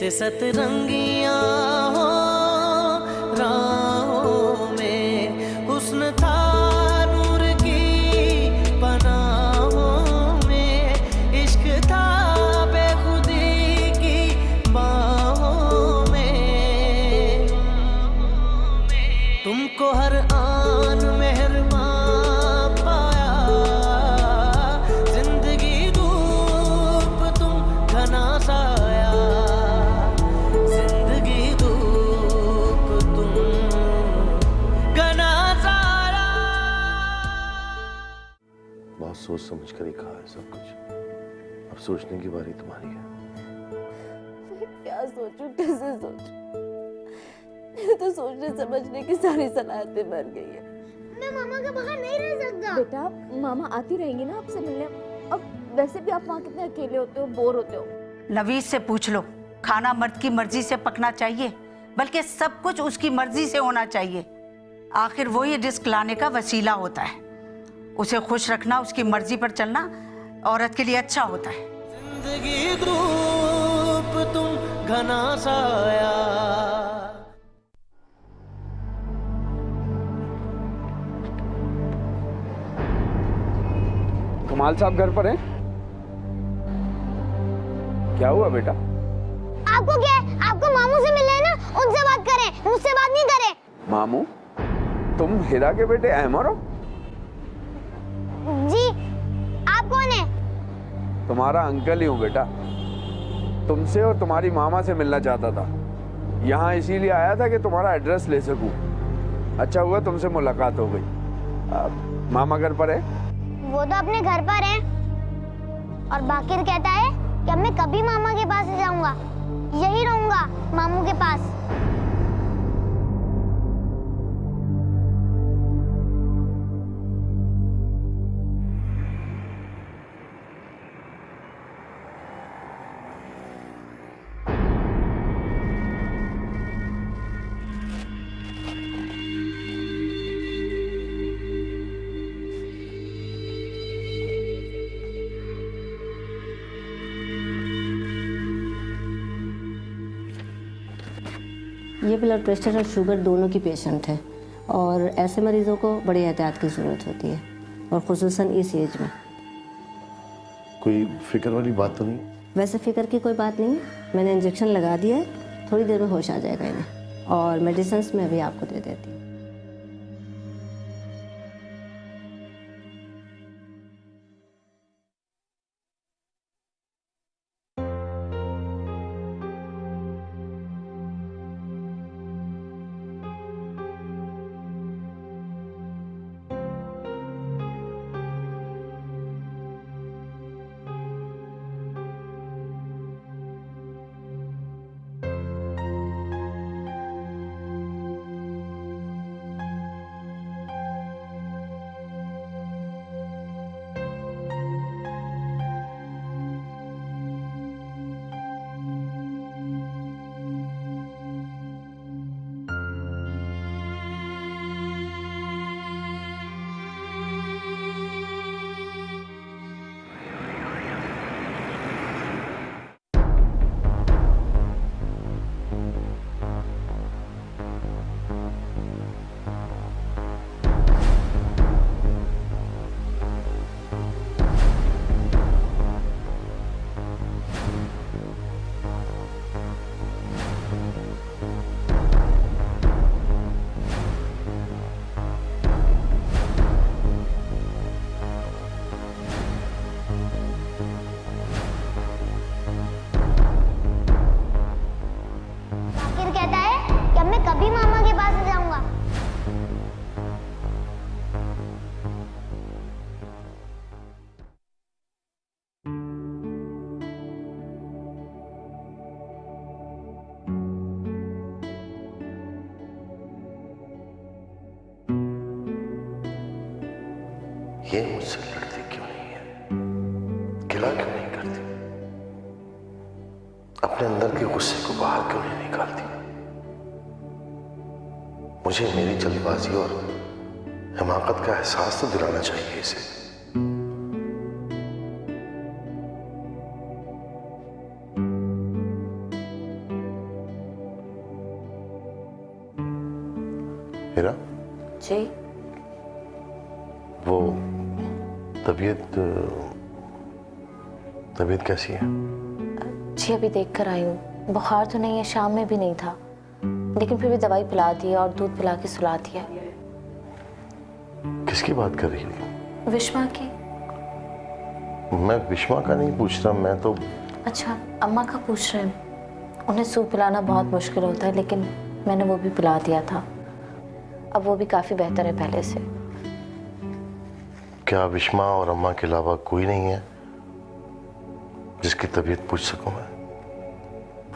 जैसे सतरंगियां हो राहों में, हुस्न था नूर की पनाहों में, इश्क था बेखुदी की बाहों में। तुमको हर आन मेहरबान पाया, जिंदगी धूप तुम घना साया, जिंदगी धूप तुम घना साया। बहुत सोच समझ कर ही कहा है सब कुछ, अब सोचने की बारी तुम्हारी है। क्या सोचूं, कैसे सोचूं? मेरे तो सोचने समझने की सारी सलाहियतें मर गई है। मैं मामा के बगैर नहीं रह सकता। बेटा, मामा आती रहेंगी ना आपसे मिलने। अब वैसे भी आप वहाँ कितने अकेले होते हो, बोर होते हो। नवीस से पूछ लो, खाना मर्द की मर्जी से पकना चाहिए, बल्कि सब कुछ उसकी मर्जी से होना चाहिए। आखिर वो ये रिस्क लाने का वसीला होता है। उसे खुश रखना, उसकी मर्जी पर चलना औरत के लिए अच्छा होता है। जिंदगी धूप तुम घना साया। कमाल साहब घर पर हैं? क्या हुआ बेटा? आपको क्या है? आपको मामू से मिलना है ना, उनसे बात करें, मुझसे बात नहीं करें। मामू, तुम हिरा के बेटे अहमर हो? जी, आप कौन है? तुम्हारा अंकल ही हूँ बेटा। तुमसे और तुम्हारी मामा से मिलना चाहता था। यहाँ इसीलिए आया था कि तुम्हारा एड्रेस ले सकूं। अच्छा हुआ तुमसे मुलाकात हो गई। मामा घर पर है? वो तो अपने घर पर है। और बाकिर कहता है कि अब मैं कभी मामा के पास जाऊंगा, यही रहूंगा मामू के पास। ये ब्लड प्रेशर और शुगर दोनों की पेशेंट है और ऐसे मरीज़ों को बड़ी एहतियात की ज़रूरत होती है, और ख़ुसूसन इस एज में। कोई फिक्र वाली बात तो नहीं? वैसे फ़िक्र की कोई बात नहीं है, मैंने इंजेक्शन लगा दिया है, थोड़ी देर में होश आ जाएगा इन्हें, और मेडिसिन्स मैं अभी आपको दे देती हूँ। ये मुझसे लड़ती क्यों नहीं है, गिला क्यों नहीं करती, अपने अंदर के गुस्से को बाहर क्यों नहीं निकालती। मुझे मेरी जल्दबाजी और हिमाकत का एहसास तो दिलाना चाहिए इसे। हीरा, जी वो तबीयत कैसी है? जी अभी देख कर आई हूँ। बुखार तो नहीं है, शाम में भी नहीं था, लेकिन फिर भी दवाई पिला दी है और दूध पिला के सुला दिया। किसकी बात कर रही हो? विश्वा की। मैं विश्वा का नहीं पूछ रहा, मैं तो अच्छा, अम्मा का पूछ रहे हैं। उन्हें सूप पिलाना बहुत मुश्किल होता है, लेकिन मैंने वो भी पिला दिया था। अब वो भी काफ़ी बेहतर है पहले से। क्या विश्वा और अम्मा के अलावा कोई नहीं है जिसकी तबीयत पूछ सकूं मैं?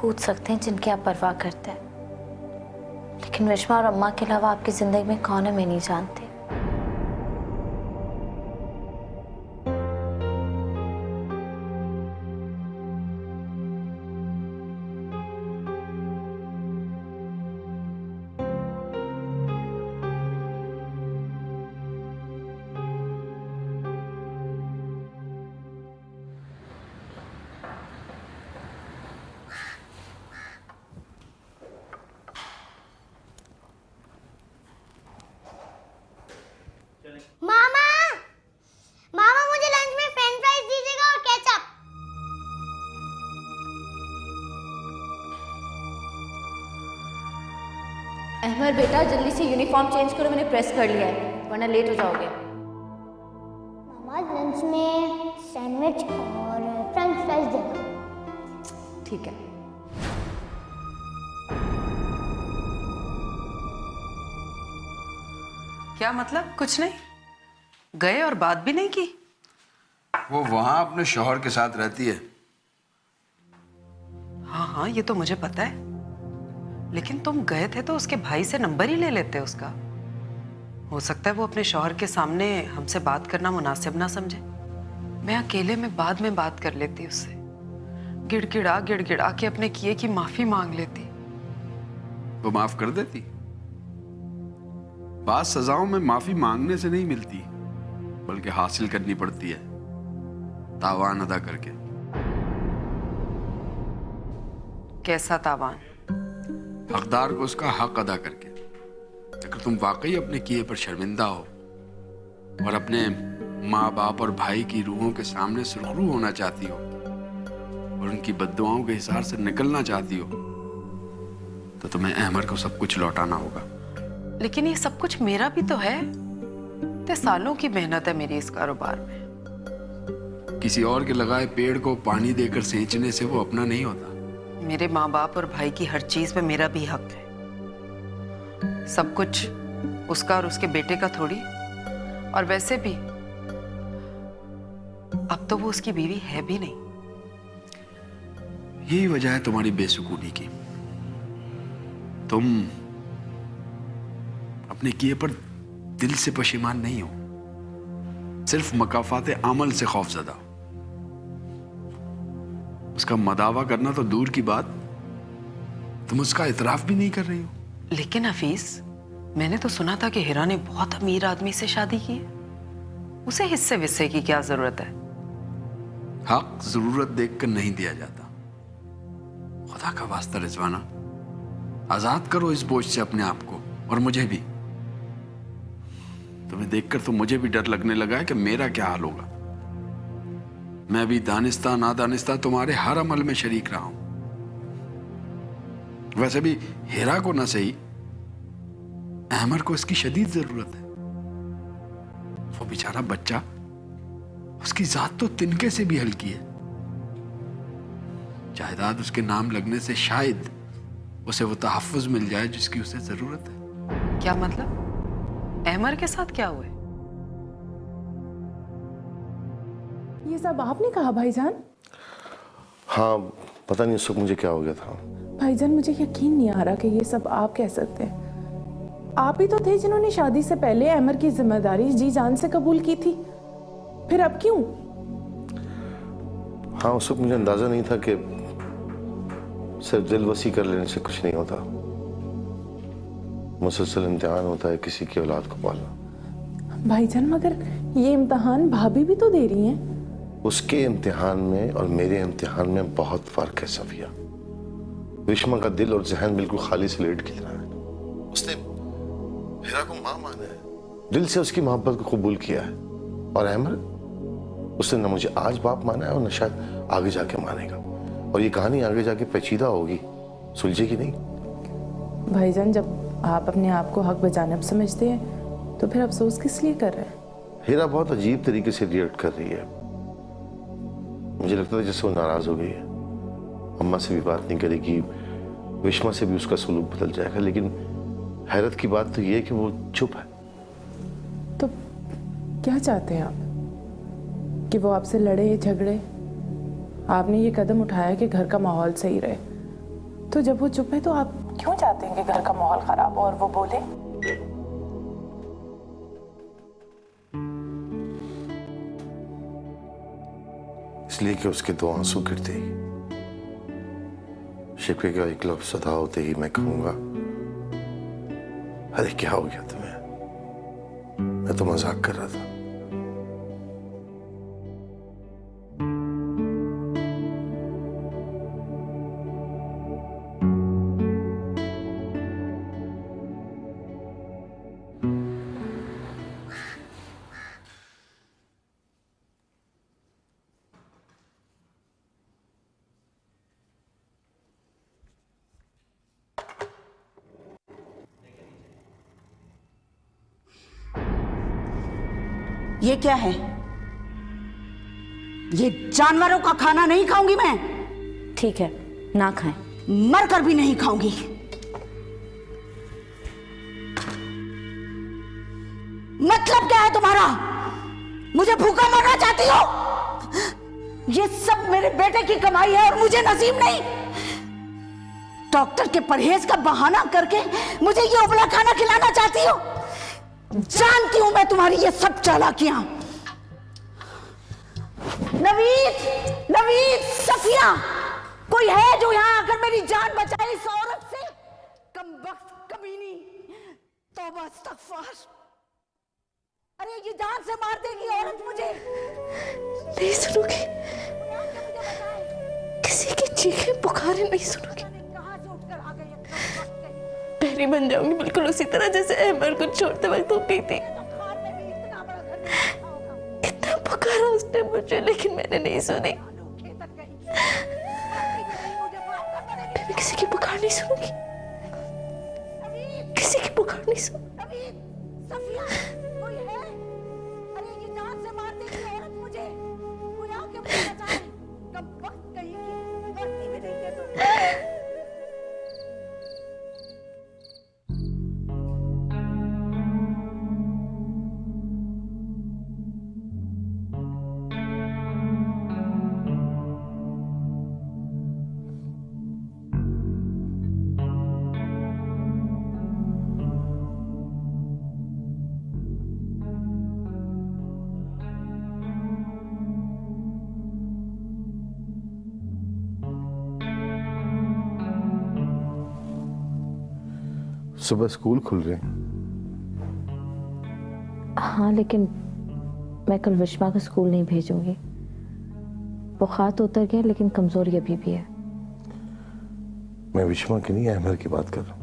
पूछ सकते हैं जिनकी आप परवाह करते हैं, लेकिन विश्वा और अम्मा के अलावा आपकी ज़िंदगी में कौन है मैं नहीं जानती। मामा, मामा मुझे लंच में फ्रेंच फ्राइज दीजिएगा और केचप। अहमद बेटा जल्दी से यूनिफॉर्म चेंज करो, मैंने प्रेस कर लिया है, वरना लेट हो जाओगे। मामा लंच में सैंडविच और फ्रेंच फ्राइज देना। ठीक है। क्या मतलब? कुछ नहीं? गए और बात भी नहीं की? वो वहां अपने शौहर के साथ रहती है। हाँ हाँ, ये तो मुझे पता है, लेकिन तुम गए थे तो उसके भाई से नंबर ही ले लेते उसका। हो सकता है वो अपने शौहर के सामने हमसे बात करना मुनासिब ना समझे। मैं अकेले में बाद में बात कर लेती उससे, गिड़गिड़ा के अपने किए की माफी मांग लेती। वो माफ कर देती। बात सजाओं में माफी मांगने से नहीं मिलती, बल्कि हासिल करनी पड़ती है, तावान अदा करके। कैसा तावान? हकदार को उसका हक अदा करके। अगर तुम वाकई अपने किए पर शर्मिंदा हो और अपने माँ बाप और भाई की रूहों के सामने सुरखरू होना चाहती हो और उनकी बद्दुआओं के हिसार से निकलना चाहती हो, तो तुम्हें अहमद को सब कुछ लौटाना होगा। लेकिन ये सब कुछ मेरा भी तो है। इतने सालों की मेहनत है मेरी इस कारोबार में। किसी और के लगाए पेड़ को पानी देकर सींचने से वो अपना नहीं होता। मेरे माँ बाप और भाई की हर चीज पे मेरा भी हक है। सब कुछ उसका और उसके बेटे का थोड़ी। और वैसे भी अब तो वो उसकी बीवी है भी नहीं। यही वजह है तुम्हारी बेसुकूनी की। तुम अपने किए पर दिल से पशेमान नहीं हो, सिर्फ मकाफात अमल से खौफजदा। उसका मदावा करना तो दूर की बात, तुम उसका इतराफ भी नहीं कर रही हो। लेकिन हफीज, मैंने तो सुना था कि हिरा ने बहुत अमीर आदमी से शादी की है। उसे हिस्से विस्से की क्या जरूरत है? हक जरूरत देखकर नहीं दिया जाता। खुदा का वास्ता रिजवाना, आजाद करो इस बोझ से अपने आप को, और मुझे भी। तुम्हें देखकर तो मुझे भी डर लगने लगा है कि मेरा क्या हाल होगा। मैं भी दानिस्ता नादानिस्ता तुम्हारे हर अमल में शरीक रहा हूं। वैसे भी हिरा को ना सही, अहमद को इसकी शदीद जरूरत है। वो बेचारा बच्चा, उसकी जात तो तिनके से भी हल्की है। जायदाद उसके नाम लगने से शायद उसे वो तहफ्फुज मिल जाए जिसकी उसे जरूरत है। क्या मतलब? अहमद के साथ क्या हुआ? ये सब आपने कहा भाईजान? हाँ, पता नहीं उस वक्त मुझे क्या हो गया था। भाईजान मुझे यकीन नहीं आ रहा कि ये सब आप कह सकते हैं। आप ही तो थे जिन्होंने शादी से पहले अहमद की जिम्मेदारी जी जान से कबूल की थी, फिर अब क्यों? हाँ, उस वक्त मुझे अंदाजा नहीं था कि सिर्फ दिल वसी कर लेने से कुछ नहीं होता। मुसलसल इम्तिहान होता है किसी की औलाद को पालना। भाईजान मगर ये इम्तिहान भाभी भी तो दे रही हैं। उसके इम्तिहान में और मेरे इम्तिहान में बहुत फर्क है सफिया। विश्मा का दिल और जहन बिल्कुल खाली स्लेट की तरह है। उसने हीरा को मां माना है, दिल से उसकी मोहब्बत को कबूल किया है। और अहमद, उसने न मुझे आज बाप माना है और न शायद आगे जाके मानेगा। और ये कहानी आगे जाके पेचीदा होगी, सुलझेगी नहीं। भाईजान, जब आप अपने आप को हक बजानब समझते हैं तो फिर अफसोस किस लिए कर रहे हैं? हीरा बहुत अजीब तरीके से रिएक्ट कर रही है। मुझे लगता था जैसे वो नाराज हो गई है, अम्मा से भी बात नहीं करेगी, विश्मा से भी उसका सलूक बदल जाएगा। लेकिन हैरत की बात तो ये है कि वो चुप है। तो क्या चाहते हैं आप? कि वो आपसे लड़े झगड़े? आपने ये कदम उठाया कि घर का माहौल सही रहे, तो जब वो चुप है तो आप क्यों चाहते हैं कि घर का माहौल खराब हो और वो बोले? इसलिए कि उसके दो आंसू गिरते ही, शिकवे का एक लफ्ज़ अदा होते ही मैं कहूंगा, अरे क्या हो गया तुम्हें, मैं तो मजाक कर रहा था। ये क्या है? ये जानवरों का खाना नहीं खाऊंगी मैं। ठीक है, ना खाएं। मर कर भी नहीं खाऊंगी। मतलब क्या है तुम्हारा? मुझे भूखा मरना चाहती हो? ये सब मेरे बेटे की कमाई है और मुझे नसीब नहीं। डॉक्टर के परहेज का बहाना करके मुझे ये उबला खाना खिलाना चाहती हो? जानती हूं मैं तुम्हारी ये सब चालाकियां। नवीद, नवीद, सफिया, कोई है जो यहां आकर मेरी जान बचाए इस औरत से? कमबख्त, कमीनी, तौबा इस्तगफार। अरे ये जान से मार देगी औरत मुझे। नहीं सुनोगी, किसी की चीखें पुकारें नहीं सुनोगी। पहली बन जाऊंगी बिल्कुल उसी तरह जैसे अहमद को छोड़ते वक्त हो गई थी। कितना पुकारा उसने मुझे, लेकिन मैंने नहीं सुनी। मैं किसी की पुकार नहीं सुनूंगी, किसी की पुकार नहीं सुनूंगी। सुबह स्कूल खुल रहे हैं। हाँ, लेकिन मैं कल विश्वा को स्कूल नहीं भेजूंगी। बुखार तो उतर गया लेकिन कमजोरी अभी भी है। मैं विश्वा की नहीं, अहमद की बात कर रहा हूं।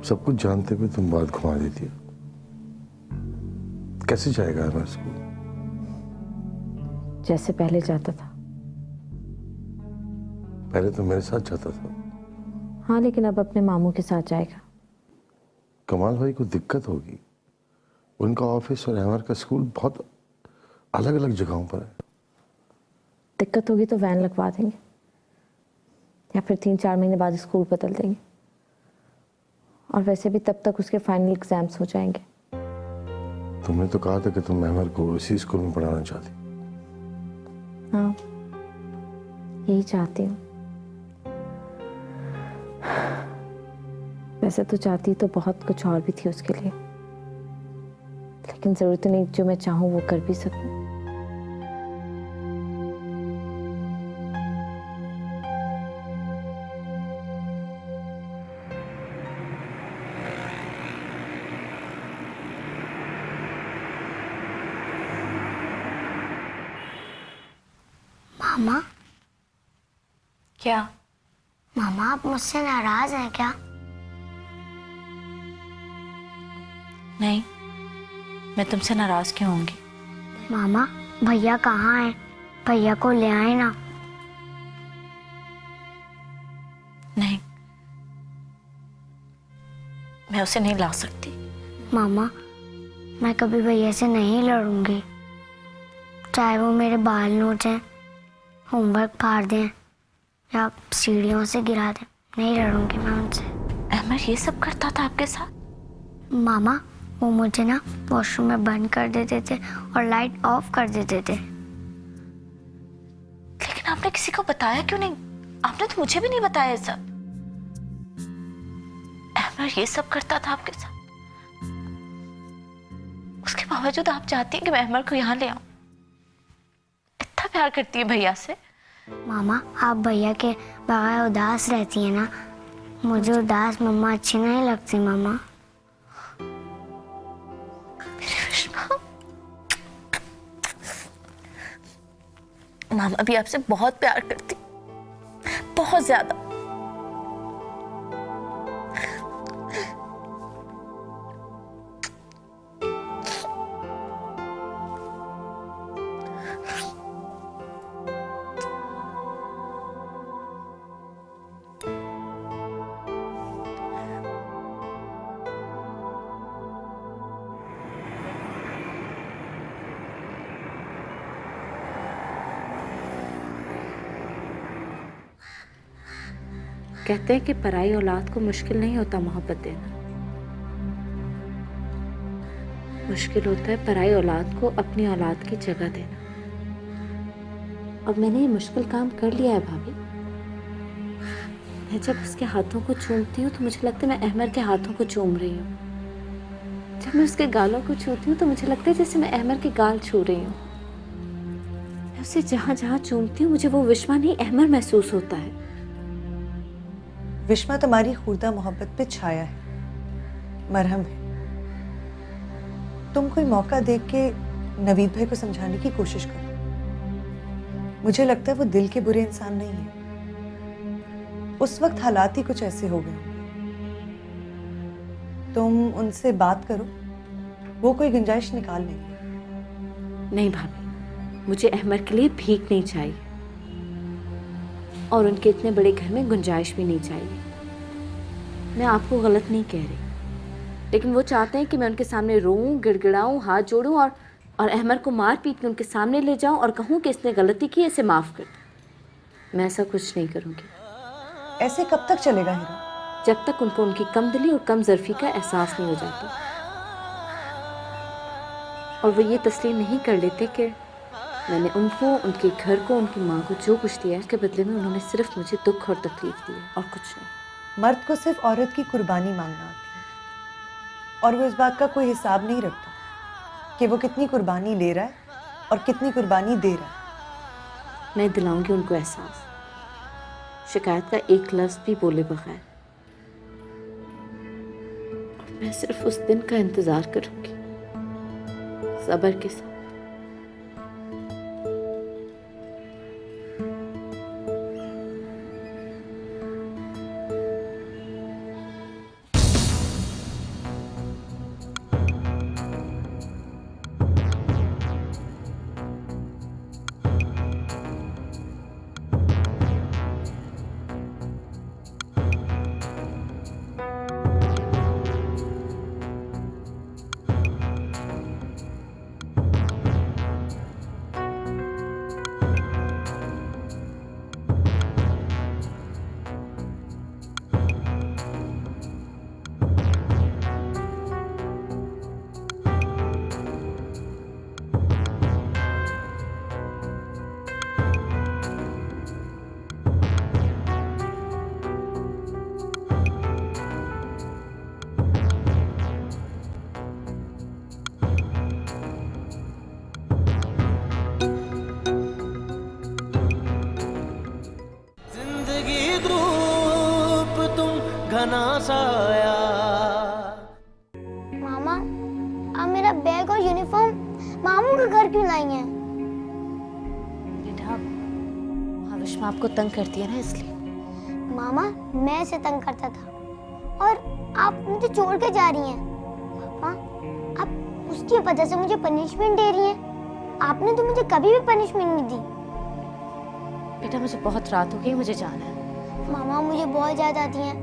सब कुछ जानते हुए तुम बात घुमा देती हो। कैसे जाएगा अहमद स्कूल? जैसे पहले जाता था। पहले तो मेरे साथ जाता था। हाँ, लेकिन अब अपने मामू के साथ जाएगा। कमाल भाई को दिक्कत होगी। उनका ऑफिस और अहमद का स्कूल बहुत अलग अलग जगहों पर है। दिक्कत होगी तो वैन लगवा देंगे या फिर 3-4 महीने बाद स्कूल बदल देंगे। और वैसे भी तब तक उसके फाइनल एग्जाम्स हो जाएंगे। तुमने तो कहा था कि तुम अहमद को उसी स्कूल में पढ़ाना चाहती। हाँ, यही चाहती हूँ। वैसे तो चाहती तो बहुत कुछ और भी थी उसके लिए, लेकिन जरूरत नहीं जो मैं चाहूँ वो कर भी सकूं। मामा, क्या? मामा आप मुझसे नाराज हैं क्या? नहीं, मैं तुमसे नाराज क्यों होंगी? मामा भैया कहाँ है? भैया को ले आए ना। नहीं, मैं उसे नहीं ला सकती। मामा मैं कभी भैया से नहीं लड़ूंगी, चाहे वो मेरे बाल नोचें, होमवर्क फाड़ दें या सीढ़ियों से गिरा दें, नहीं लड़ूंगी मैं उनसे। अहमद ये सब करता था आपके साथ? मामा वो मुझे ना वॉशरूम में बंद कर देते थे और लाइट ऑफ कर देते थे। लेकिन आपने किसी को बताया क्यों नहीं? आपने तो मुझे भी नहीं बताया ये सब। अहमद ये सब करता था आपके साथ, उसके बावजूद आप चाहती हैं कि मैं अहमद को यहाँ ले आऊं? इतना प्यार करती है भैया से। मामा आप भैया के बगैर उदास रहती है ना, मुझे उदास मम्मा अच्छी नहीं लगती। मामा मेरी विश्वा, मामा भी आपसे बहुत प्यार करती, बहुत ज्यादा। कहते हैं कि पराई औलाद को मुश्किल नहीं होता मोहब्बत देना, मुश्किल होता है पराई औलाद को अपनी औलाद की जगह देना। और मैंने ये मुश्किल काम कर लिया है भाभी। मैं जब उसके हाथों को चूमती हूँ तो मुझे लगता है मैं अहमद के हाथों को चूम रही हूँ। जब मैं उसके गालों को छूती हूँ तो मुझे लगता है जैसे मैं अहमद के गाल छू रही हूँ। मैं उसे जहाँ जहाँ चूमती हूँ मुझे वो विश्वा नहीं अहमद महसूस होता है। विश्वा तुम्हारी खुर्दा मोहब्बत पे छाया है, मरहम है। तुम कोई मौका देख के नवीद भाई को समझाने की कोशिश करो। मुझे लगता है वो दिल के बुरे इंसान नहीं है, उस वक्त हालात ही कुछ ऐसे हो गए होंगे। तुम उनसे बात करो, वो कोई गुंजाइश निकाल लेंगे। नहीं भाभी, मुझे अहमद के लिए भीख नहीं चाहिए और उनके इतने बड़े घर में गुंजाइश भी नहीं चाहिए। मैं आपको गलत नहीं कह रही, लेकिन वो चाहते हैं कि मैं उनके सामने रोऊं, गिड़गिड़ाऊं, हाथ जोड़ूं और अहमद को मार पीट के उनके सामने ले जाऊं और कहूं कि इसने गलती की, इसे माफ़ कर दो। मैं ऐसा कुछ नहीं करूंगी। ऐसे कब तक चलेगा हीरा? जब तक उनको उनकी कम दिली और कम ज़र्फ़ी का एहसास नहीं हो जाता और वो ये तस्लीम नहीं कर लेते कि मैंने उनको, उनके घर को, उनकी माँ को जो कुछ दिया है उसके बदले में उन्होंने सिर्फ मुझे दुख और तकलीफ दी है और कुछ नहीं। मर्द को सिर्फ औरत की कुर्बानी मांगना आती है और वो इस बात का कोई हिसाब नहीं रखता कि वो कितनी कुर्बानी ले रहा है और कितनी कुर्बानी दे रहा है। मैं दिलाऊंगी उनको एहसास, शिकायत का एक लफ्ज़ भी बोले बगैर। और मैं सिर्फ उस दिन का इंतज़ार करूंगी सब्र के साथ। घना साया। मामा आप मेरा बैग और यूनिफॉर्म मामू के घर क्यों लाई हैं? बेटा विश्वा आपको तंग करती है ना, इसलिए। मामा मैं इसे तंग करता था और आप मुझे छोड़ के जा रही हैं। पापा उसकी वजह से मुझे पनिशमेंट दे रही है। आपने तो मुझे कभी भी पनिशमेंट नहीं दी। बेटा मुझे बहुत रात हो गई, मुझे जाना है। मामा मुझे बहुत याद आती है,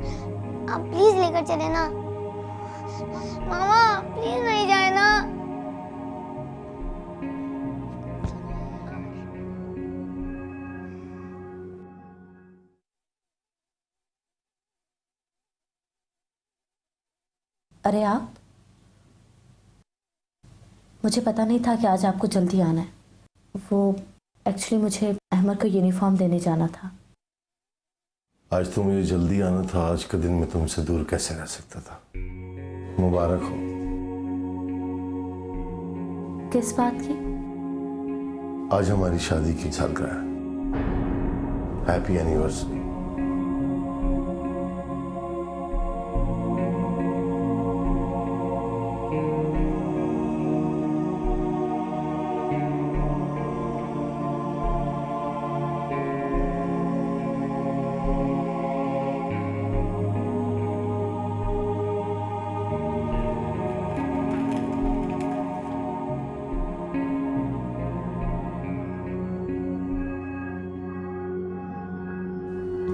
आप प्लीज लेकर चले ना। मामा प्लीज नहीं जाए ना। अरे आप, मुझे पता नहीं था कि आज आपको जल्दी आना है। वो एक्चुअली मुझे अहमद को यूनिफॉर्म देने जाना था। आज तो मुझे जल्दी आना था, आज का दिन मैं तुमसे दूर कैसे रह सकता था। मुबारक हो। किस बात की? आज हमारी शादी की सालगिरह है। Happy anniversary.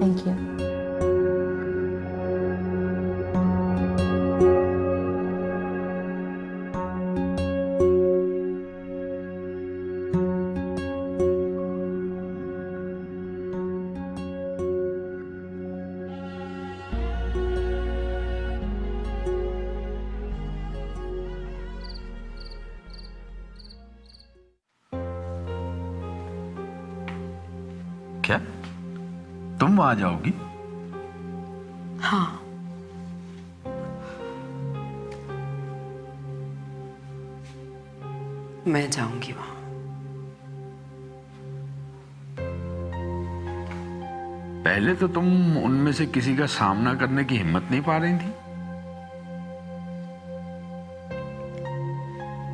Thank you. क्या तुम वहां जाओगी? हाँ, मैं जाऊंगी वहां। पहले तो तुम उनमें से किसी का सामना करने की हिम्मत नहीं पा रही थी।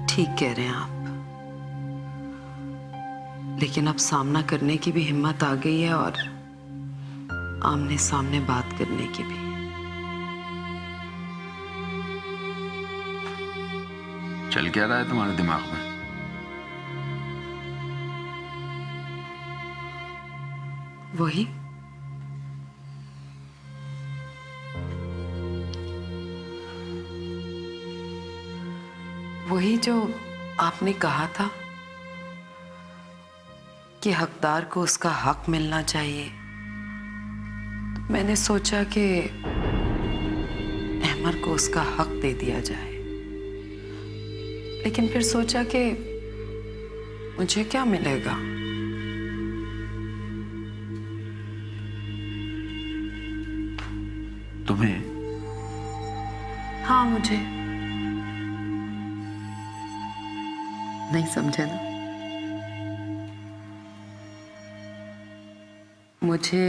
ठीक कह रहे हैं आप, लेकिन अब सामना करने की भी हिम्मत आ गई है और आमने सामने बात करने की भी। चल क्या रहा है तुम्हारे दिमाग में? वही वही जो आपने कहा था कि हकदार को उसका हक मिलना चाहिए। तो मैंने सोचा कि अहमद को उसका हक दे दिया जाए, लेकिन फिर सोचा कि मुझे क्या मिलेगा। तुम्हें? हाँ, मुझे। नहीं समझे ना? मुझे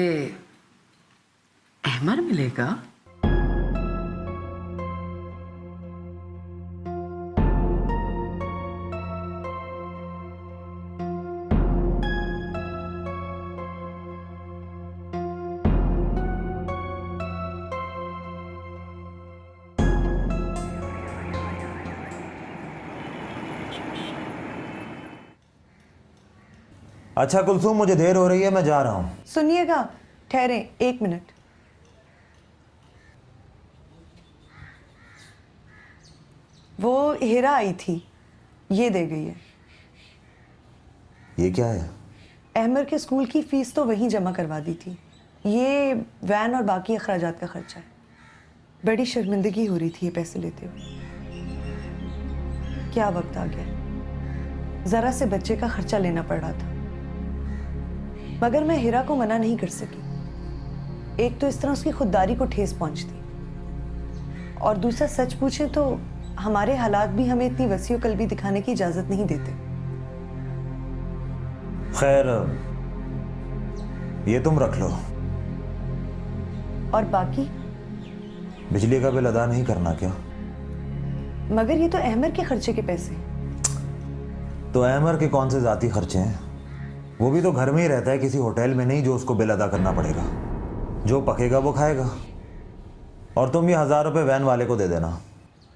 अहमद मिलेगा। अच्छा कुलसूम, मुझे देर हो रही है, मैं जा रहा हूँ। सुनिएगा, ठहरे 1 मिनट। वो हीरा आई थी, ये दे गई है। ये क्या है? अहमद के स्कूल की फीस तो वहीं जमा करवा दी थी। ये वैन और बाकी अखराजात का खर्चा है। बड़ी शर्मिंदगी हो रही थी ये पैसे लेते हुए। क्या वक्त आ गया, जरा से बच्चे का खर्चा लेना पड़ रहा था, मगर मैं हीरा को मना नहीं कर सकी। एक तो इस तरह उसकी खुददारी को ठेस पहुंचती, और दूसरा सच पूछे तो हमारे हालात भी हमें इतनी वसीओ कल्बी दिखाने की इजाजत नहीं देते। खैर, ये तुम रख लो। और बाकी? बिजली का बिल अदा नहीं करना क्या? मगर ये तो अहमद के खर्चे के पैसे। तो अहमद के कौन से जाती खर्चे हैं? वो भी तो घर में ही रहता है, किसी होटल में नहीं जो उसको बिल अदा करना पड़ेगा। जो पकेगा वो खाएगा। और तुम ये 1000 रुपये वैन वाले को दे देना,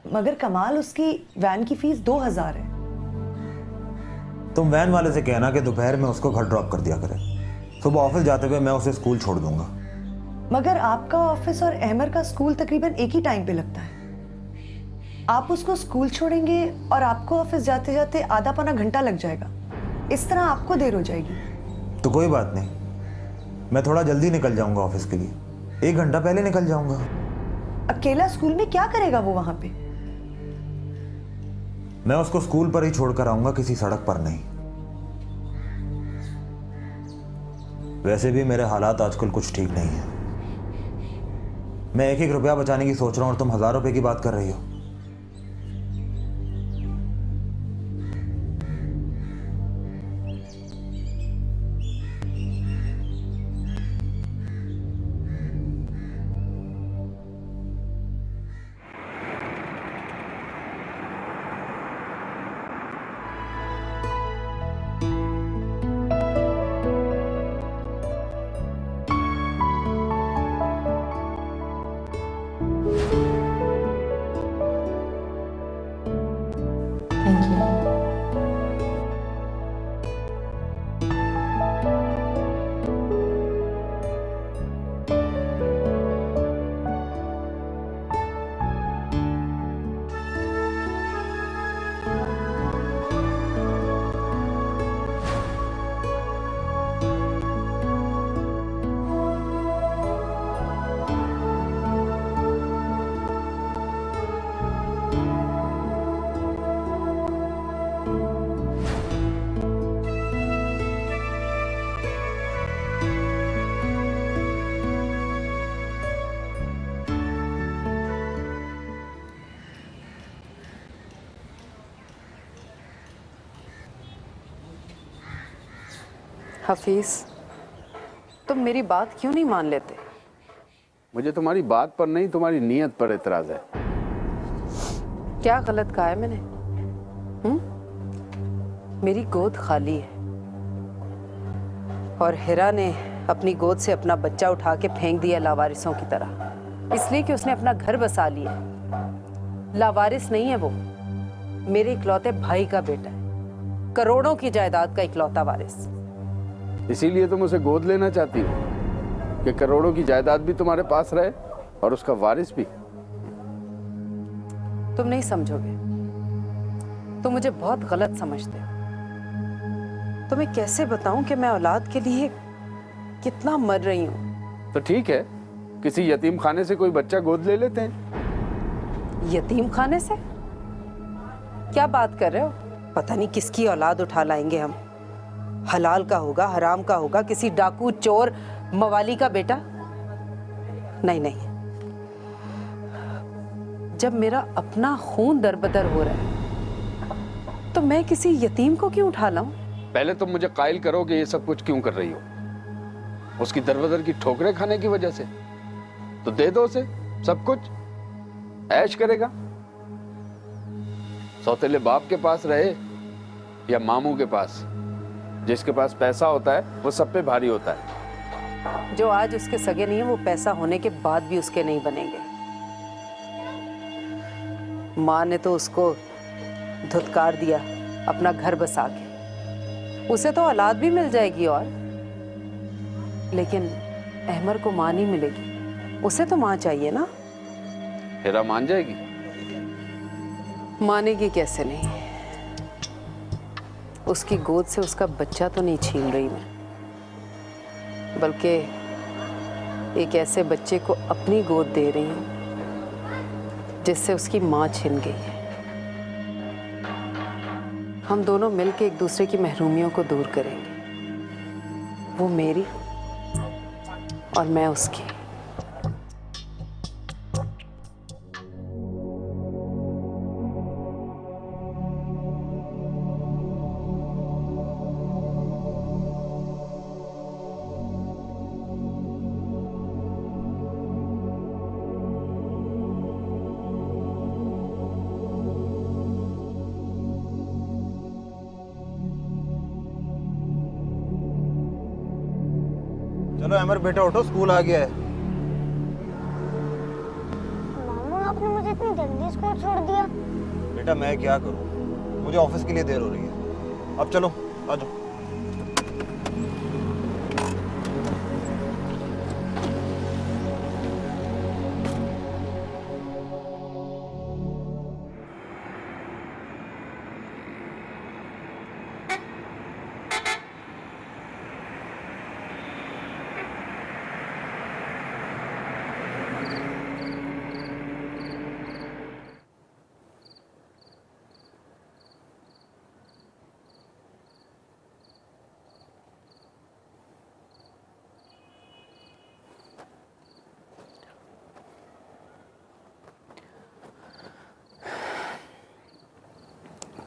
मगर कमाल, उसकी वैन की फीस 2000 है। तुम वैन वाले से कहना कि दोपहर में उसको घर ड्रॉप कर दिया करे, सुबह ऑफिस जाते हुए मैं उसे स्कूल छोड़ दूंगा। मगर आपका ऑफिस और अहमर का स्कूल तकरीबन एक ही टाइम पे लगता है। आप उसको स्कूल छोड़ेंगे और आपको ऑफिस जाते जाते आधा पौना घंटा लग जाएगा। इस तरह आपको देर हो जाएगी। तो कोई बात नहीं, मैं थोड़ा जल्दी निकल जाऊंगा ऑफिस के लिए, 1 घंटा पहले निकल जाऊंगा। अकेला स्कूल में क्या करेगा वो वहां पे? मैं उसको स्कूल पर ही छोड़कर आऊंगा, किसी सड़क पर नहीं। वैसे भी मेरे हालात आजकल कुछ ठीक नहीं है। मैं 1-1 रुपया बचाने की सोच रहा हूं और तुम 1000 रुपए की बात कर रही हो। Thank you. हफीज, तुम मेरी बात क्यों नहीं मान लेते? मुझे तुम्हारी बात पर नहीं, तुम्हारी नीयत पर एतराज है। क्या गलत कहा है मैंने? मेरी गोद खाली है और हिरा ने अपनी गोद से अपना बच्चा उठा के फेंक दिया लावारिसों की तरह, इसलिए कि उसने अपना घर बसा लिया। लावारिस नहीं है वो, मेरे इकलौते भाई का बेटा है, करोड़ों की जायदाद का इकलौता वारिस। इसीलिए तुम उसे गोद लेना चाहती हो कि करोड़ों की जायदाद भी तुम्हारे पास रहे और उसका वारिस भी। तुम नहीं समझोगे, तुम मुझे बहुत गलत समझते हो। तुम्हें कैसे बताऊं कि मैं औलाद के लिए कितना मर रही हूं। तो ठीक है, किसी यतीम खाने से कोई बच्चा गोद ले लेते हैं। यतीम खाने से? क्या बात कर रहे हो? पता नहीं किसकी औलाद उठा लाएंगे हम। हलाल का होगा, हराम का होगा, किसी डाकू, चोर, मवाली का बेटा? नहीं नहीं, जब मेरा अपना खून दरबदर हो रहा है तो मैं किसी यतीम को क्यों उठा लाऊं? पहले तुम मुझे कायल करो कि ये सब कुछ क्यों कर रही हो। उसकी दरबदर की ठोकरें खाने की वजह से? तो दे दो उसे सब कुछ, ऐश करेगा। सौतेले बाप के पास रहे या मामू के पास, जिसके पास पैसा होता है वो सब पे भारी होता है। जो आज उसके सगे नहीं है वो पैसा होने के बाद भी उसके नहीं बनेंगे। माँ ने तो उसको धुतकार दिया अपना घर बसा के, उसे तो औलाद भी मिल जाएगी और, लेकिन अहमर को माँ नहीं मिलेगी। उसे तो माँ चाहिए ना। हिरा मान जाएगी? मानेगी कैसे नहीं। उसकी गोद से उसका बच्चा तो नहीं छीन रही मैं, बल्कि एक ऐसे बच्चे को अपनी गोद दे रही हूँ जिससे उसकी माँ छिन गई है। हम दोनों मिलकर एक दूसरे की महरूमियों को दूर करेंगे, वो मेरी और मैं उसकी। चलो अमर बेटा उठो, स्कूल आ गया है। मामू, आप आपने मुझे इतनी जल्दी स्कूल छोड़ दिया? बेटा मैं क्या करूं, मुझे ऑफिस के लिए देर हो रही है। अब चलो आ जाओ।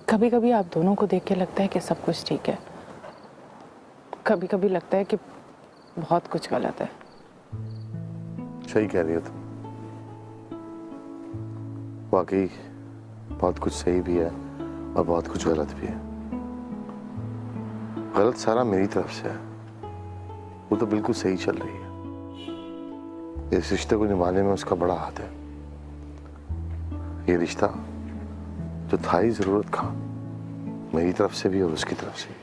कभी कभी आप दोनों को देख के लगता है कि सब कुछ ठीक है, कभी कभी लगता है कि बहुत कुछ गलत है। सही कह रही हो तुम, वाकई बहुत कुछ सही भी है और बहुत कुछ गलत भी है। गलत सारा मेरी तरफ से है, वो तो बिल्कुल सही चल रही है। इस रिश्ते को निभाने में उसका बड़ा हाथ है। ये रिश्ता जो था ही जरूरत का, मेरी तरफ से भी और उसकी तरफ से भी।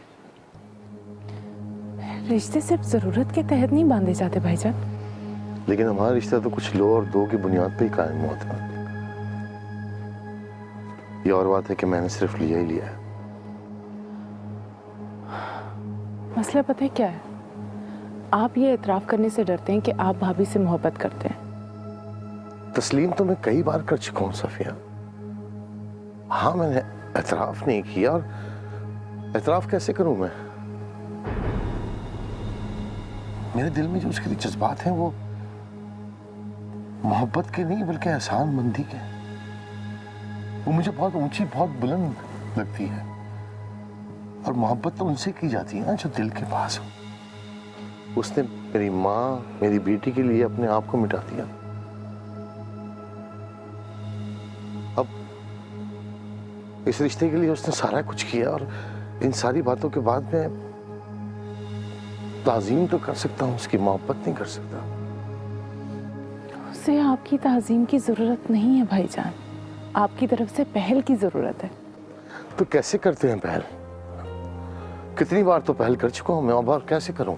रिश्ते सिर्फ जरूरत के तहत नहीं बांधे जाते भाईजान। लेकिन हमारा रिश्ता तो कुछ लो और दो की बुनियाद पे ही कायम हुआ था। ये और बात है कि मैंने सिर्फ लिया ही लिया है। मसला पता है क्या है? आप ये एतराफ करने से डरते हैं कि आप भाभी से मोहब्बत करते हैं। तस्लीम तो मैं कई बार कर चुका हूं सफिया। हाँ, मैंने एतराफ नहीं किया, और एतराफ कैसे करूं मैं? मेरे दिल में जो उसके लिए जज्बात हैं वो मोहब्बत के नहीं बल्कि एहसान मंदी के। वो मुझे बहुत ऊंची, बहुत बुलंद लगती है, और मोहब्बत तो उनसे की जाती है ना जो दिल के पास हो। उसने मेरी माँ, मेरी बेटी के लिए अपने आप को मिटा दिया। अब इस रिश्ते के लिए उसने सारा कुछ किया, और इन सारी बातों के बाद मैं ताज़ीम तो कर सकता हूँ, उसकी मोहब्बत नहीं कर सकता। उसे आपकी ताज़ीम की जरूरत नहीं है भाईजान, आपकी तरफ से पहल की जरूरत है। तो कैसे करते हैं पहल? कितनी बार तो पहल कर चुका हूं मैं, और कैसे करूं?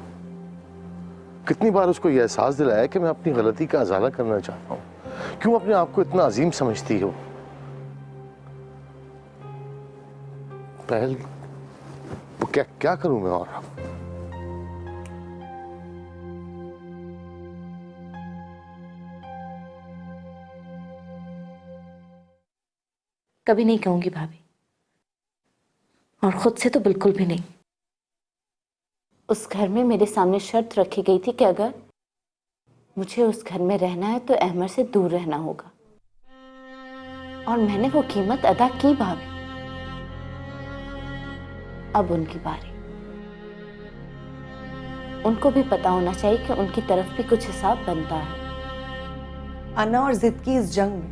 कितनी बार उसको यह एहसास दिलाया कि मैं अपनी गलती का अजाला करना चाहता हूं। क्यों अपने आप को इतना अजीम समझती हो? पहल वो क्या क्या करूं मैं? और कभी नहीं कहूंगी भाभी, और खुद से तो बिल्कुल भी नहीं। उस घर में मेरे सामने शर्त रखी गई थी कि अगर मुझे उस घर में रहना है तो अहमद से दूर रहना होगा, और मैंने वो कीमत अदा की भाभी। अब उनकी बारी। उनको भी पता होना चाहिए कि उनकी तरफ भी कुछ हिसाब बनता है। अन्ना और जिद की इस जंग में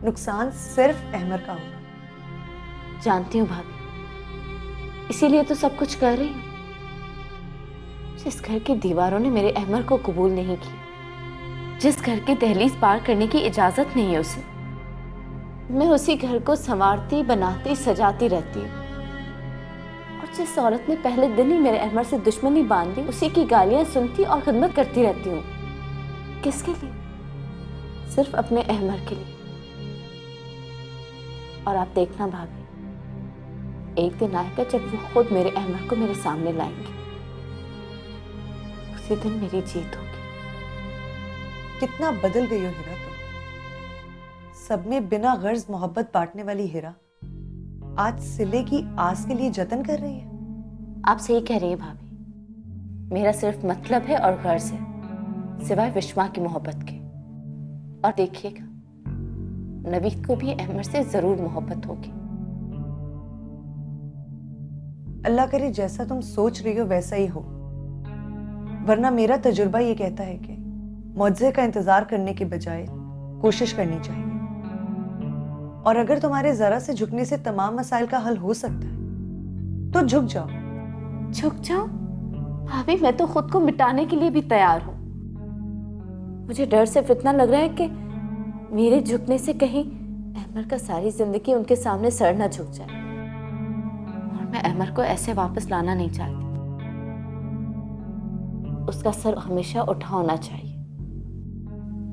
नुकसान सिर्फ अहमद का होगा। जानती हूँ भाभी, इसीलिए तो सब कुछ कर रही हूँ। जिस घर की दीवारों ने मेरे अहमद को कबूल नहीं किया, जिस घर की दहलीज पार करने की इजाजत नहीं है उसे, मैं उसी घर को संवारती, बनाती, सजाती रहती हूँ। और जिस औरत ने पहले दिन ही मेरे अहमद से दुश्मनी बांध दी, उसी की गालियां सुनती और खिदमत करती रहती हूँ। किसके लिए? सिर्फ अपने अहमद के लिए। और आप देखना भाभी, एक दिन आएगा जब वो खुद मेरे अहमद को मेरे सामने लाएंगे। उसी दिन मेरी जीत होगी। कितना बदल गई हो हीरा तुम। सब में बिना गर्ज मोहब्बत बांटने वाली हीरा आज सिले की आस के लिए जतन कर रही है। आप सही कह रही हैं भाभी, मेरा सिर्फ मतलब है और गर्ज है, सिवाय विश्वा की मोहब्बत के। और देखिएगा, नवीद को भी अहमद से जरूर मोहब्बत होगी। अल्लाह करे जैसा तुम सोच रही हो वैसा ही हो, वरना मेरा तजुर्बा ये कहता है कि मुआवजे का इंतजार करने के बजाय कोशिश करनी चाहिए। और अगर तुम्हारे जरा से झुकने से तमाम मसाइल का हल हो सकता है तो झुक जाओ। झुक जाओ? भाभी, मैं तो खुद को मिटाने के लिए भी तैयार हूं। मुझे डर से फितना लग रहा है कि मेरे झुकने से कहीं अहमर का सारी जिंदगी उनके सामने सर न झुक जाए। और मैं अहमर को ऐसे वापस लाना नहीं चाहती। उसका सर हमेशा उठा होना चाहिए,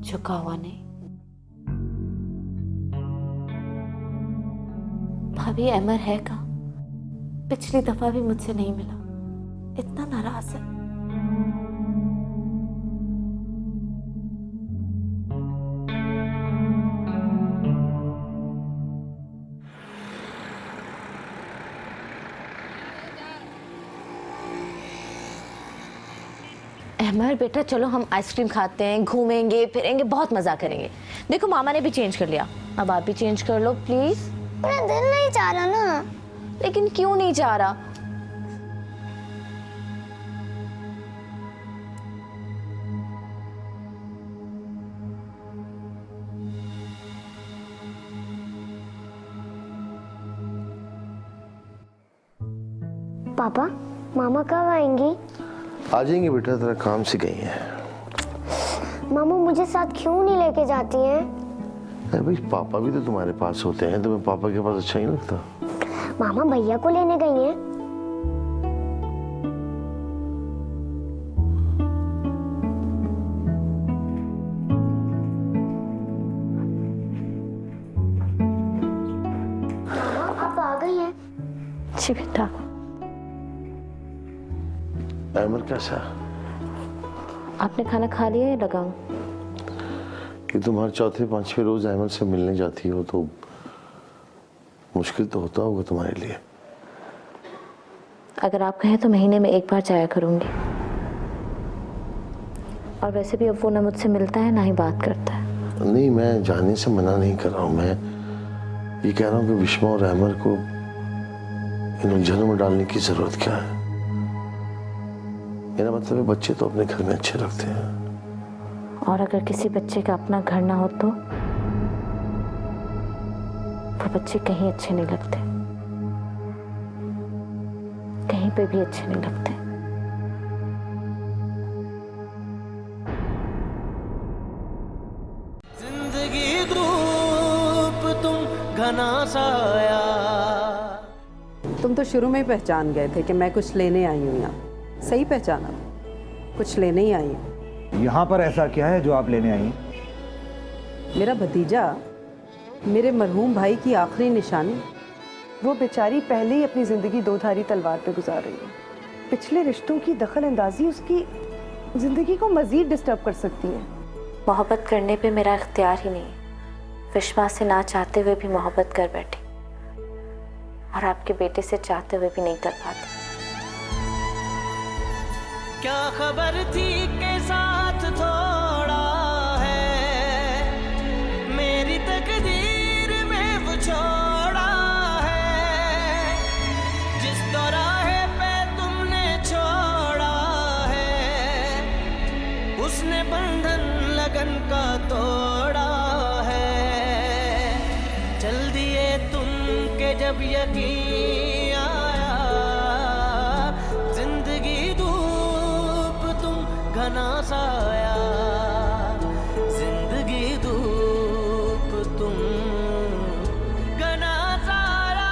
झुका हुआ नहीं। भाभी अहमर है कहाँ? पिछली दफा भी मुझसे नहीं मिला, इतना नाराज है। अहमर बेटा चलो हम आइसक्रीम खाते हैं, घूमेंगे फिरेंगे, बहुत मजा करेंगे। देखो मामा ने भी चेंज कर लिया, अब आप भी चेंज कर लो प्लीज। मेरा दिल नहीं चाह रहा ना। लेकिन क्यों नहीं चाह रहा? पापा मामा कब आएंगी? आ जाएंगे बेटा, तेरा काम से गई है। मामा मुझे साथ क्यों नहीं लेके जाती हैं? अरे भाई पापा भी तो तुम्हारे पास होते हैं, तुम्हें पापा के पास अच्छा नहीं लगता? मामा भैया को लेने गई हैं। मामा आप आ गई हैं। जी बेटा। अहमर कैसा? आपने खाना खा लिया या लगाऊं? कि तुम हर चौथे पांचवें रोज अहमद से मिलने जाती हो तो मुश्किल तो होता होगा तुम्हारे लिए। अगर आप कहें तो महीने में एक बार जाया करूंगी। और वैसे भी अब वो ना मुझसे मिलता है ना ही बात करता है। नहीं, मैं जाने से मना नहीं कर रहा हूँ। मैं ये कह रहा हूँ कि विश्मा और अहमद को इन उलझनों में डालने की जरूरत क्या है? मेरा मतलब है बच्चे तो अपने घर में अच्छे लगते हैं। और अगर किसी बच्चे का अपना घर ना हो तो वो बच्चे कहीं अच्छे नहीं लगते, कहीं पे भी अच्छे नहीं लगते। जिंदगी धूप तुम घना साया। तुम तो शुरू में ही पहचान गए थे कि मैं कुछ लेने आई हूँ यहाँ। सही पहचाना, कुछ लेने ही आई हूँ। यहाँ पर ऐसा क्या है जो आप लेने आई हैं? मेरा भतीजा, मेरे मरहूम भाई की आखिरी निशानी। वो बेचारी पहले ही अपनी जिंदगी दो धारी तलवार पे गुजार रही है। पिछले रिश्तों की दखल अंदाजी उसकी जिंदगी को मजीद डिस्टर्ब कर सकती है। मोहब्बत करने पे मेरा इख्तियार ही नहीं है। विश्वास से ना चाहते हुए भी मोहब्बत कर बैठी, और आपके बेटे से चाहते हुए भी नहीं कर पाती। क्या खबर थी के साथ थोड़ा है, मेरी तकदीर में वो छोड़ा है। जिस दौराहे पे तुमने छोड़ा है, उसने बंधन लगन का तोड़ा है। चल दिए तुम के जब यकीन आया, जिंदगी घना साया। जिंदगी धूप तुम घना साया।